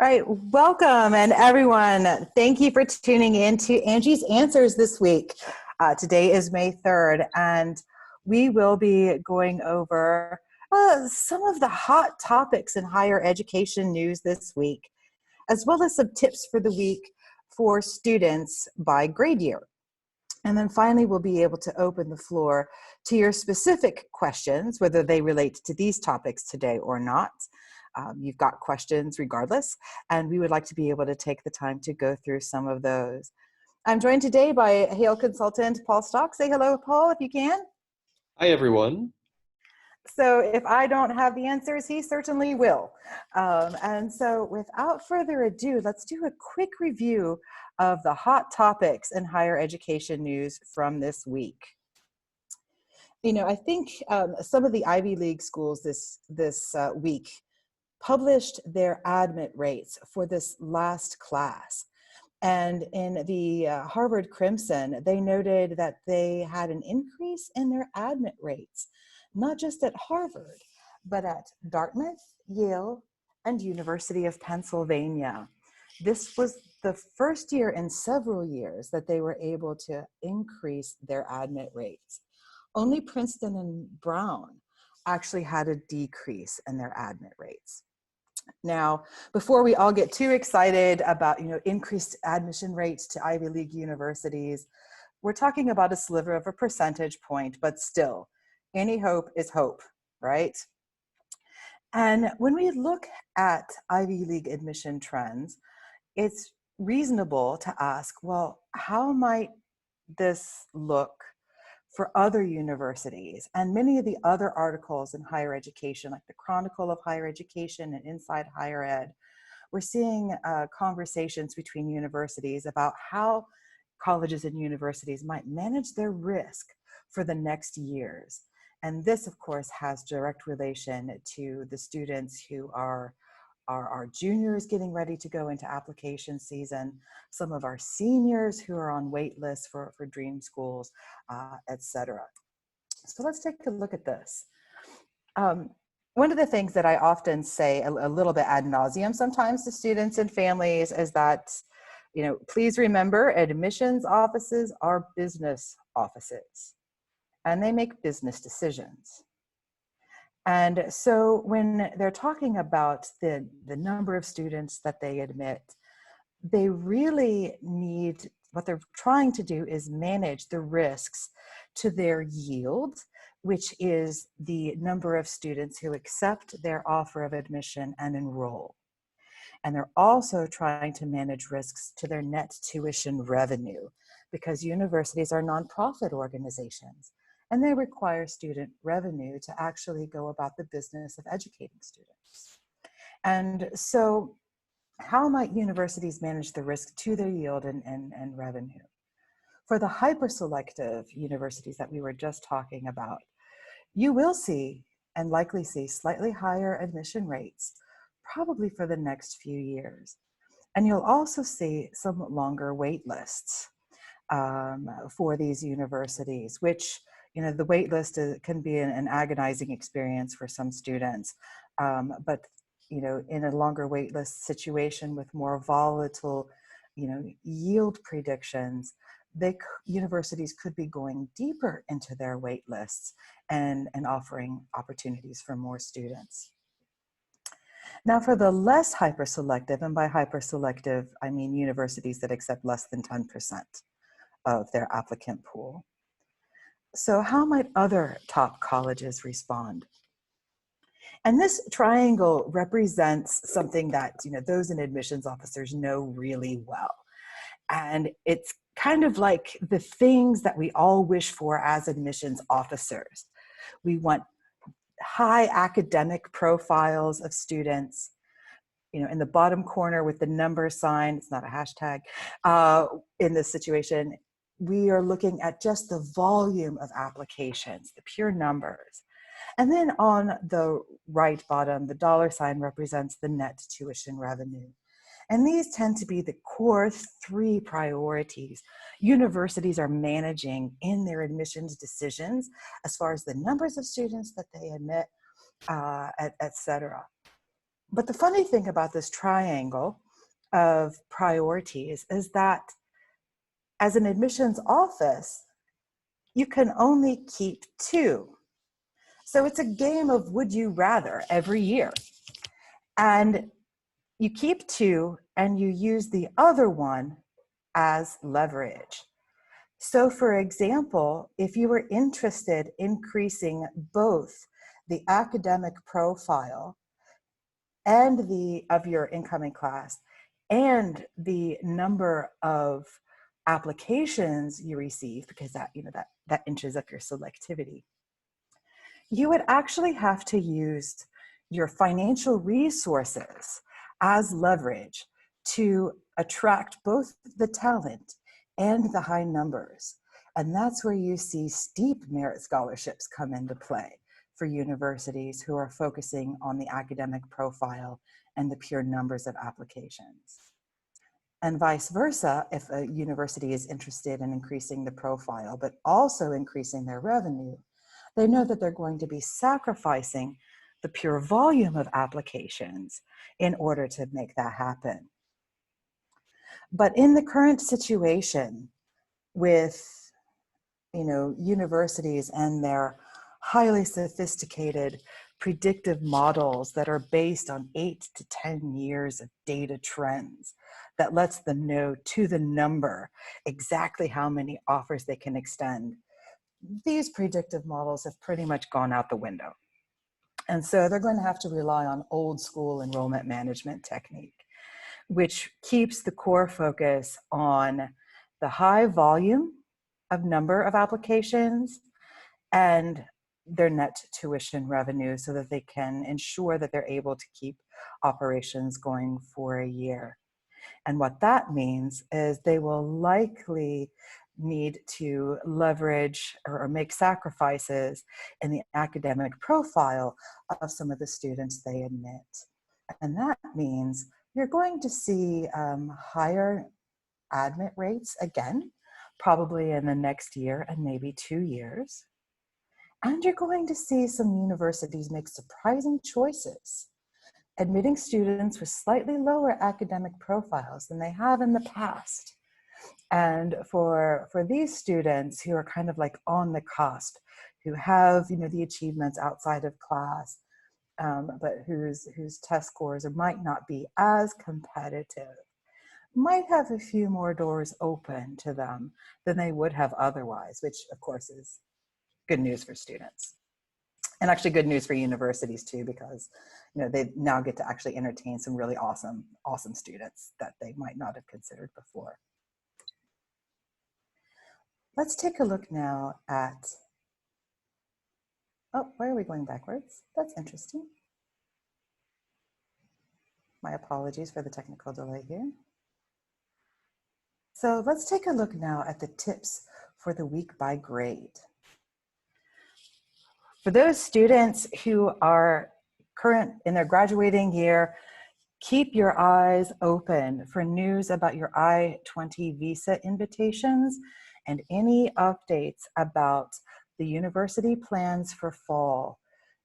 All right, welcome and everyone. Thank you for tuning in to Angie's Answers this week. Today is May 3rd, and we will be going over some of the hot topics in higher education news this week, as well as some tips for the week for students by grade year. And then finally, we'll be able to open the floor to your specific questions, whether they relate to these topics today or not. You've got questions regardless, and we would like to be able to take the time to go through some of those. I'm joined today by Hale consultant Paul Stock. Say hello, Paul, if you can. Hi, everyone. So if I don't have the answers, he certainly will. And so without further ado, let's do a quick review of the hot topics in higher education news from this week. You know, I think some of the Ivy League schools this week published their admit rates for this last class. And in the Harvard Crimson, they noted that they had an increase in their admit rates, not just at Harvard, but at Dartmouth, Yale, and University of Pennsylvania. This was the first year in several years that they were able to increase their admit rates. Only Princeton and Brown actually had a decrease in their admit rates. Now, before we all get too excited about, increased admission rates to Ivy League universities, we're talking about a sliver of a percentage point, but still, any hope is hope, right? And when we look at Ivy League admission trends, it's reasonable to ask, well, how might this look for other universities? And many of the other articles in higher education, like the Chronicle of Higher Education and Inside Higher Ed, we're seeing conversations between universities about how colleges and universities might manage their risk for the next years. And this, of course, has direct relation to the students who are our juniors getting ready to go into application season, some of our seniors who are on wait lists for dream schools, etc. So let's take a look at this. One of the things that I often say a little bit ad nauseum sometimes to students and families is that, please remember, admissions offices are business offices, and they make business decisions. And so when they're talking about the number of students that they admit, they really need, what they're trying to do is manage the risks to their yield, which is the number of students who accept their offer of admission and enroll. And they're also trying to manage risks to their net tuition revenue, because universities are nonprofit organizations, and they require student revenue to actually go about the business of educating students. And so how might universities manage the risk to their yield and revenue? For the hyper-selective universities that we were just talking about, you will see and likely see slightly higher admission rates, probably for the next few years. And you'll also see somewhat longer wait lists for these universities, which, the wait list can be an agonizing experience for some students. But, in a longer wait list situation with more volatile, yield predictions, universities could be going deeper into their wait lists and offering opportunities for more students. Now, for the less hyperselective, and by hyperselective, I mean universities that accept less than 10% of their applicant pool. So how might other top colleges respond? And this triangle represents something that, those in admissions officers know really well. And it's kind of like the things that we all wish for as admissions officers. We want high academic profiles of students. In the bottom corner with the number sign, it's not a hashtag, in this situation, we are looking at just the volume of applications, the pure numbers. And then on the right bottom, the dollar sign represents the net tuition revenue. And these tend to be the core three priorities universities are managing in their admissions decisions, as far as the numbers of students that they admit, et cetera. But the funny thing about this triangle of priorities is that as an admissions office, you can only keep two. So it's a game of would you rather every year. And you keep two and you use the other one as leverage. So for example, if you were interested in increasing both the academic profile and of your incoming class and the number of applications you receive, because that inches up your selectivity, you would actually have to use your financial resources as leverage to attract both the talent and the high numbers. And that's where you see steep merit scholarships come into play for universities who are focusing on the academic profile and the pure numbers of applications. And vice versa, if a university is interested in increasing the profile, but also increasing their revenue, they know that they're going to be sacrificing the pure volume of applications in order to make that happen. But in the current situation with universities and their highly sophisticated predictive models that are based on 8 to 10 years of data trends that lets them know to the number exactly how many offers they can extend, these predictive models have pretty much gone out the window. And so they're going to have to rely on old school enrollment management technique, which keeps the core focus on the high volume of number of applications and their net tuition revenue so that they can ensure that they're able to keep operations going for a year. And what that means is they will likely need to leverage or make sacrifices in the academic profile of some of the students they admit. And that means you're going to see higher admit rates again, probably in the next year and maybe 2 years. And you're going to see some universities make surprising choices, admitting students with slightly lower academic profiles than they have in the past. And for these students who are kind of like on the cusp, who have the achievements outside of class, but whose test scores might not be as competitive, might have a few more doors open to them than they would have otherwise, which of course is good news for students. And actually good news for universities too, because they now get to actually entertain some really awesome students that they might not have considered before. Let's take a look now at, why are we going backwards? That's interesting. My apologies for the technical delay here. So let's take a look now at the tips for the week by grade. For those students who are current in their graduating year, keep your eyes open for news about your I-20 visa invitations and any updates about the university plans for fall.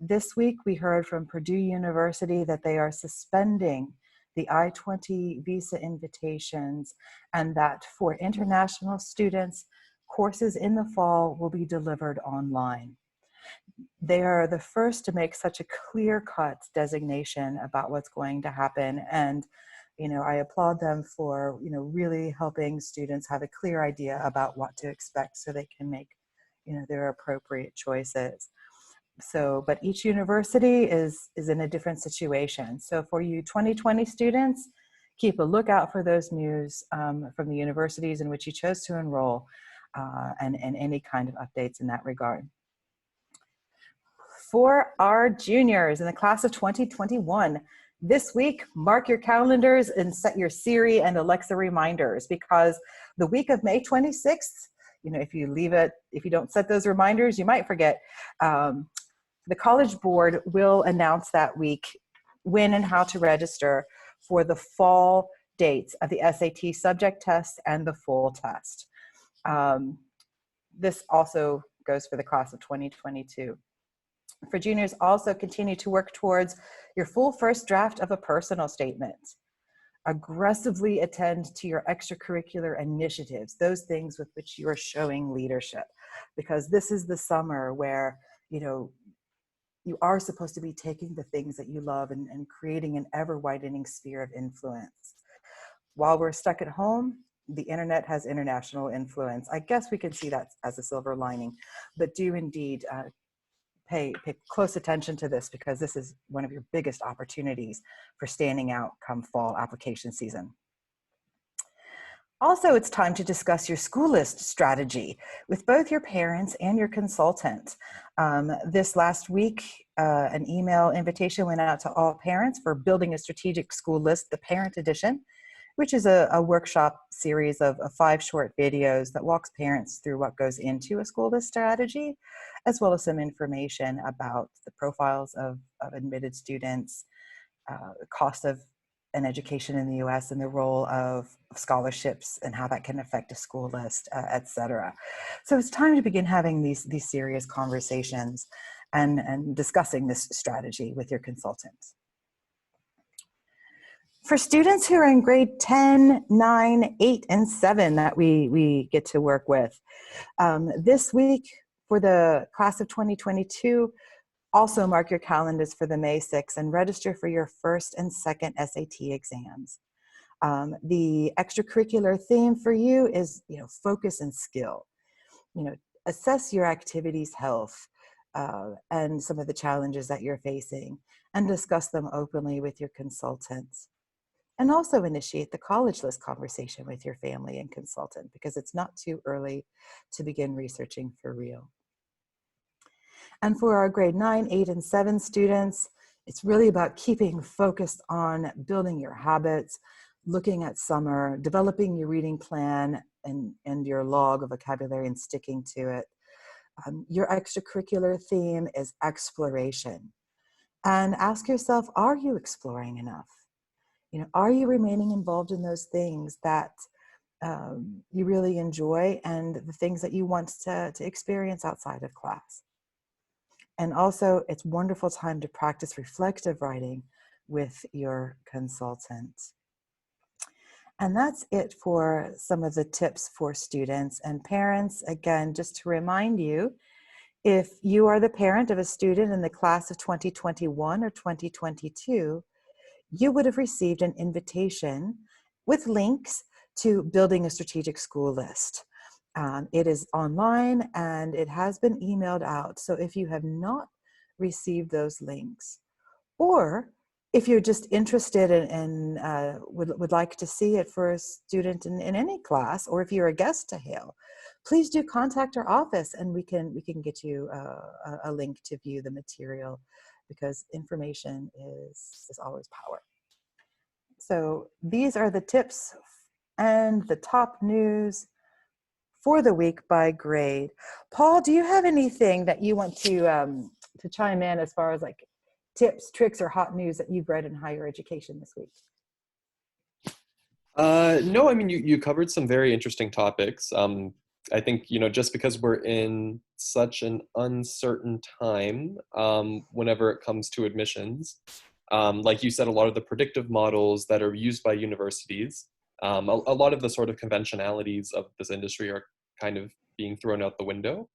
This week, we heard from Purdue University that they are suspending the I-20 visa invitations and that for international students, courses in the fall will be delivered online. They are the first to make such a clear-cut designation about what's going to happen. And, I applaud them for, really helping students have a clear idea about what to expect so they can make, their appropriate choices. So, but each university is in a different situation. So for you 2020 students, keep a lookout for those news from the universities in which you chose to enroll and any kind of updates in that regard. For our juniors in the class of 2021, this week, mark your calendars and set your Siri and Alexa reminders, because the week of May 26th, if you don't set those reminders, you might forget. The College Board will announce that week when and how to register for the fall dates of the SAT subject test and the full test. This also goes for the class of 2022. For juniors, also continue to work towards your full first draft of a personal statement. Aggressively attend to your extracurricular initiatives, those things with which you are showing leadership, because this is the summer where, you are supposed to be taking the things that you love and creating an ever-widening sphere of influence. While we're stuck at home, the internet has international influence. I guess we can see that as a silver lining, but do indeed pay close attention to this, because this is one of your biggest opportunities for standing out come fall application season. Also, it's time to discuss your school list strategy with both your parents and your consultant. This last week, an email invitation went out to all parents for Building a Strategic School List, the Parent Edition, which is a workshop series of 5 short videos that walks parents through what goes into a school list strategy, as well as some information about the profiles of admitted students, the cost of an education in the US, and the role of scholarships and how that can affect a school list, et cetera. So it's time to begin having these serious conversations and discussing this strategy with your consultant. For students who are in grade 10, 9, 8, and 7 that we get to work with, this week for the class of 2022, also mark your calendars for the May 6th and register for your first and second SAT exams. The extracurricular theme for you is, focus and skill. Assess your activity's health and some of the challenges that you're facing, and discuss them openly with your consultants. And also initiate the college list conversation with your family and consultant, because it's not too early to begin researching for real. And for our grade 9, 8, and 7 students, it's really about keeping focused on building your habits, looking at summer, developing your reading plan and your log of vocabulary and sticking to it. Your extracurricular theme is exploration. And ask yourself, are you exploring enough? Are you remaining involved in those things that you really enjoy and the things that you want to experience outside of class? And also, it's a wonderful time to practice reflective writing with your consultant. And that's it for some of the tips for students and parents. Again, just to remind you, if you are the parent of a student in the class of 2021 or 2022, you would have received an invitation with links to Building a Strategic School List. It is online and it has been emailed out. So if you have not received those links, or if you're just interested in would like to see it for a student in any class, or if you're a guest to Hale, please do contact our office and we can get you a link to view the material, because information is always power. So these are the tips and the top news for the week by grade. Paul, do you have anything that you want to chime in as far as like tips, tricks, or hot news that you've read in higher education this week? No, I mean, you covered some very interesting topics. I think, just because we're in such an uncertain time whenever it comes to admissions, like you said, a lot of the predictive models that are used by universities, a lot of the sort of conventionalities of this industry are kind of being thrown out the window.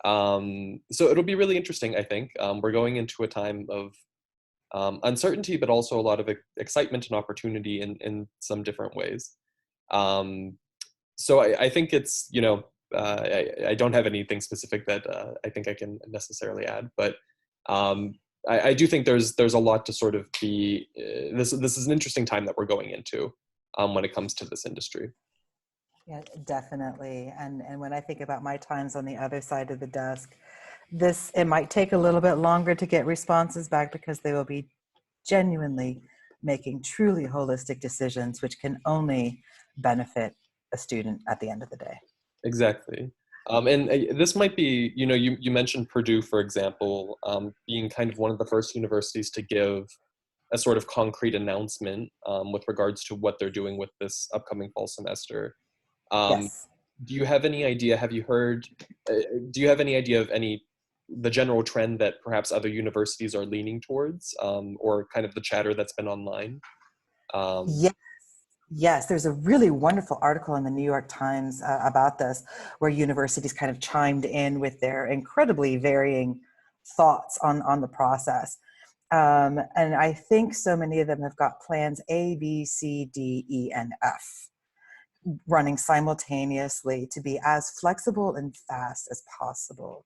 So it'll be really interesting, I think. We're going into a time of uncertainty, but also a lot of excitement and opportunity in some different ways. So I think it's, I don't have anything specific that I think I can necessarily add, but I do think there's a lot to sort of be, this is an interesting time that we're going into when it comes to this industry. Yeah, definitely. And when I think about my times on the other side of the desk, it might take a little bit longer to get responses back, because they will be genuinely making truly holistic decisions, which can only benefit a student at the end of the day. Exactly. And this might be, you mentioned Purdue, for example, being kind of one of the first universities to give a sort of concrete announcement with regards to what they're doing with this upcoming fall semester. Yes. Do you have any idea, do you have any idea of any the general trend that perhaps other universities are leaning towards, or kind of the chatter that's been online? Um, Yes, yes. There's a really wonderful article in the New York Times about this, where universities kind of chimed in with their incredibly varying thoughts on the process. And I think so many of them have got plans A, B, C, D, E, and F running simultaneously to be as flexible and fast as possible.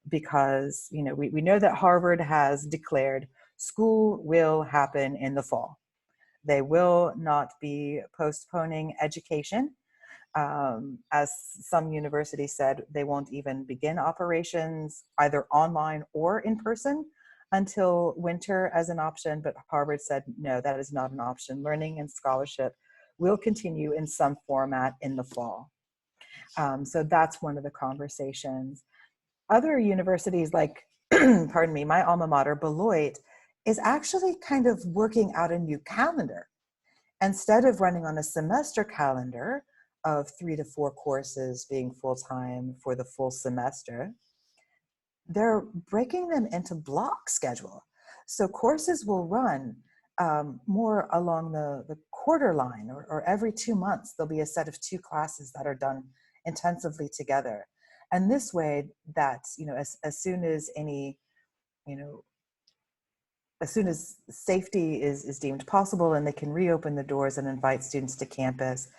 Because, we know that Harvard has declared school will happen in the fall. They will not be postponing education. As some universities said, they won't even begin operations either online or in person until winter as an option. But Harvard said, no, that is not an option. Learning and scholarship will continue in some format in the fall. So that's one of the conversations. Other universities like, pardon me, my alma mater, Beloit, is actually kind of working out a new calendar. Instead of running on a semester calendar of 3 to 4 courses being full-time for the full semester, they're breaking them into block schedule. So courses will run more along the quarter line, or every 2 months, there'll be a set of 2 classes that are done intensively together. And this way that, as soon as any, you know, as soon as safety is deemed possible and they can reopen the doors and invite students to campus,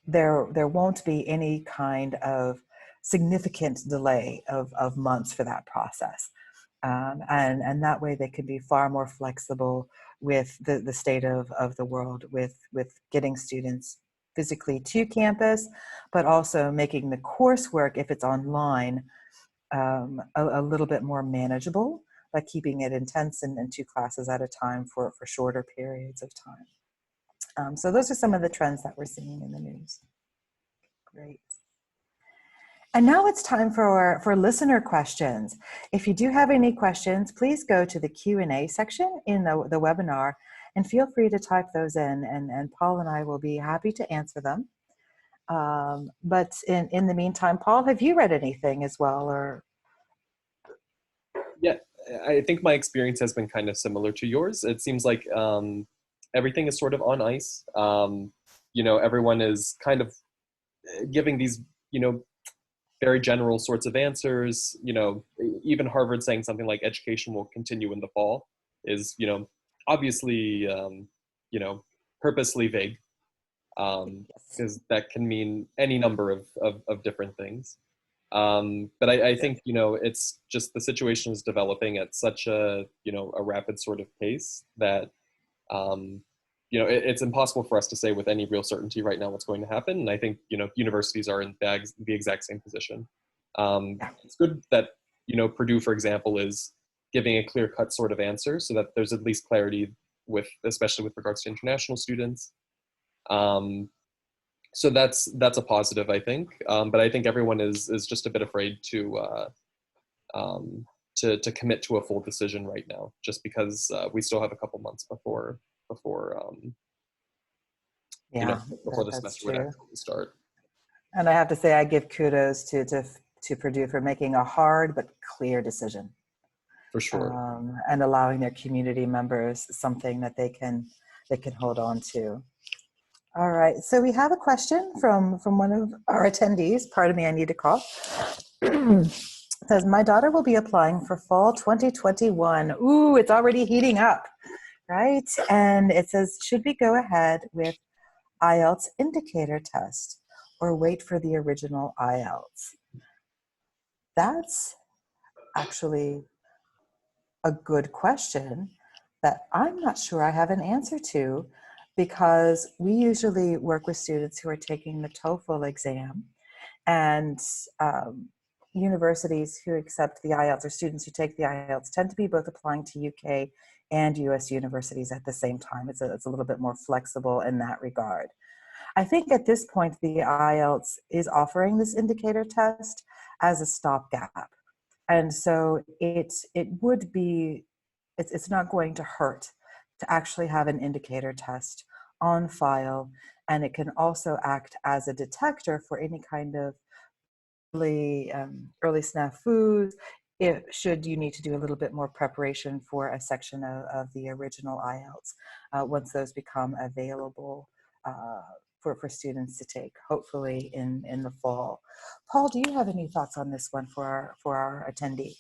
there won't be any kind of significant delay of months for that process. And that way they can be far more flexible with the state of the world, with getting students physically to campus, but also making the coursework, if it's online, a little bit more manageable by keeping it intense and 2 classes at a time for shorter periods of time. So those are some of the trends that we're seeing in the news. Great. And now it's time for listener questions. If you do have any questions, please go to the Q&A section in the webinar and feel free to type those in, and Paul and I will be happy to answer them. But in the meantime, Paul, have you read anything as well? Or yeah, I think my experience has been kind of similar to yours. It seems like everything is sort of on ice. Everyone is kind of giving these, very general sorts of answers. Even Harvard saying something like education will continue in the fall is, obviously, purposely vague, because that can mean any number of different things. But I think, it's just the situation is developing at such a rapid sort of pace that, it's impossible for us to say with any real certainty right now what's going to happen. And I think, universities are in the exact same position. It's good that, Purdue, for example, is giving a clear-cut sort of answer so that there's at least clarity especially with regards to international students. So that's a positive, I think. But I think everyone is just a bit afraid to commit to a full decision right now, just because we still have a couple months before yeah, before the that's semester would true. actually start. And I have to say, I give kudos to Purdue for making a hard but clear decision, For sure. and allowing their community members something that they can hold on to. All right, so we have a question from one of our attendees. Pardon me, I need to cough. It says, my daughter will be applying for fall 2021. Ooh, it's already heating up, right? And it says, should we go ahead with IELTS indicator test or wait for the original IELTS? That's actually a good question that I'm not sure I have an answer to, because we usually work with students who are taking the TOEFL exam, and universities who accept the IELTS, or students who take the IELTS, tend to be both applying to UK and US universities at the same time. It's a little bit more flexible in that regard. I think at this point, the IELTS is offering this indicator test as a stopgap. And so it's not going to hurt to actually have an indicator test on file. And it can also act as a detector for any kind of early snafus. should you need to do a little bit more preparation for a section of the original IELTS once those become available for students to take, hopefully in the fall. Paul, do you have any thoughts on this one for our attendee?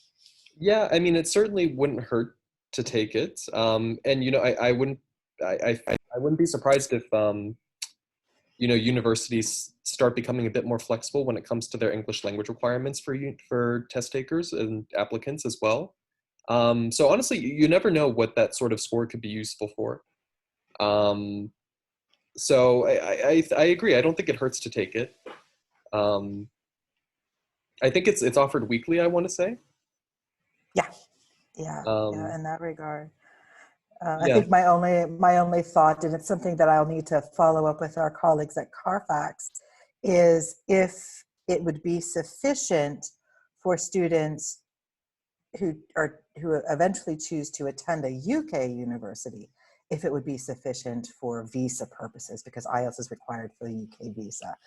Yeah, I mean, it certainly wouldn't hurt to take it. And, you know, I wouldn't be surprised if, you know, universities start becoming a bit more flexible when it comes to their English language requirements for test takers and applicants as well. So honestly, you never know what that sort of score could be useful for. Um, so I agree. I don't think it hurts to take it. Um, I think it's offered weekly, I want to say. Yeah, yeah, Um, in that regard. I yeah. think my only thought, and it's something that I'll need to follow up with our colleagues at Carfax, is if it would be sufficient for students who eventually choose to attend a UK university, if it would be sufficient for visa purposes, because IELTS is required for the UK visa,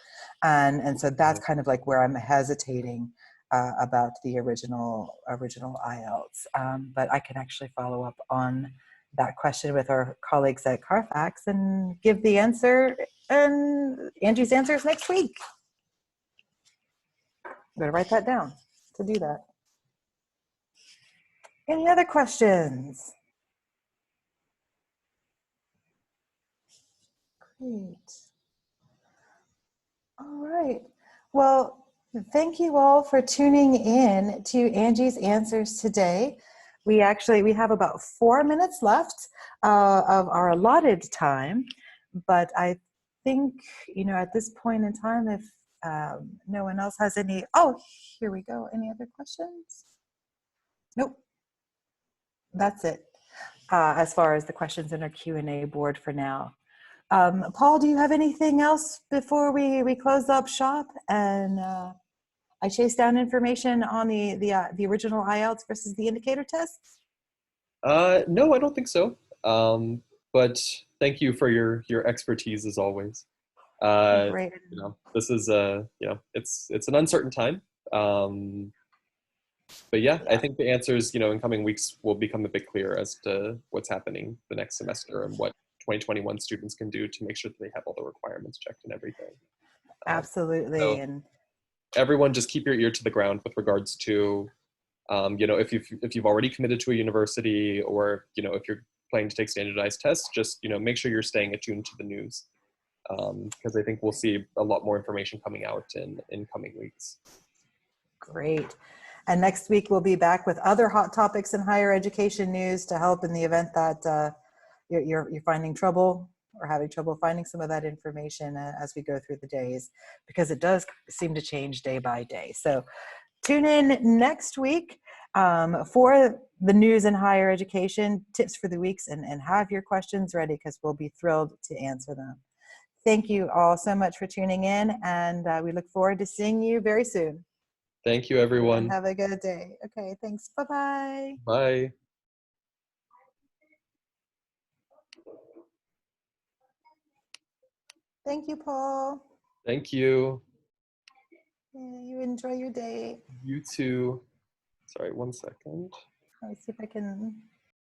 and so that's kind of like where I'm hesitating about the original IELTS. But I can actually follow up on that question with our colleagues at Carfax and give the answer. And Angie's answer is next week. I'm going to write that down to do that. Any other questions? Great. All right. Well, thank you all for tuning in to Angie's Answers today. We have about 4 minutes left of our allotted time, but I think, you know, at this point in time, if no one else has any, oh, here we go. Any other questions? Nope. That's it. As far as the questions in our Q&A board for now. Paul, do you have anything else before we close up shop and I chase down information on the original IELTS versus the indicator tests? No, I don't think so. But thank you for your expertise as always. Great. You know, this is you know, it's an uncertain time. But yeah, I Yeah, think the answers, you know, in coming weeks will become a bit clearer as to what's happening the next semester and what 2021 students can do to make sure that they have all the requirements checked and everything. absolutely. So And everyone just keep your ear to the ground with regards to, you know, if you've already committed to a university, or, you know, if you're planning to take standardized tests, just, you know, make sure you're staying attuned to the news, because I think we'll see a lot more information coming out in coming weeks. great. And next week we'll be back with other hot topics in higher education news to help in the event that you're finding trouble or having trouble finding some of that information as we go through the days, because it does seem to change day by day. So tune in next week for the news in higher education, tips for the weeks, and have your questions ready, because we'll be thrilled to answer them. Thank you all so much for tuning in, and we look forward to seeing you very soon. Thank you, Everyone everyone. have a good day. Okay, thanks. Bye-bye. Bye. Thank you, Paul. Thank you. Yeah, you enjoy your day. You too. Sorry, one second. Let me see if I can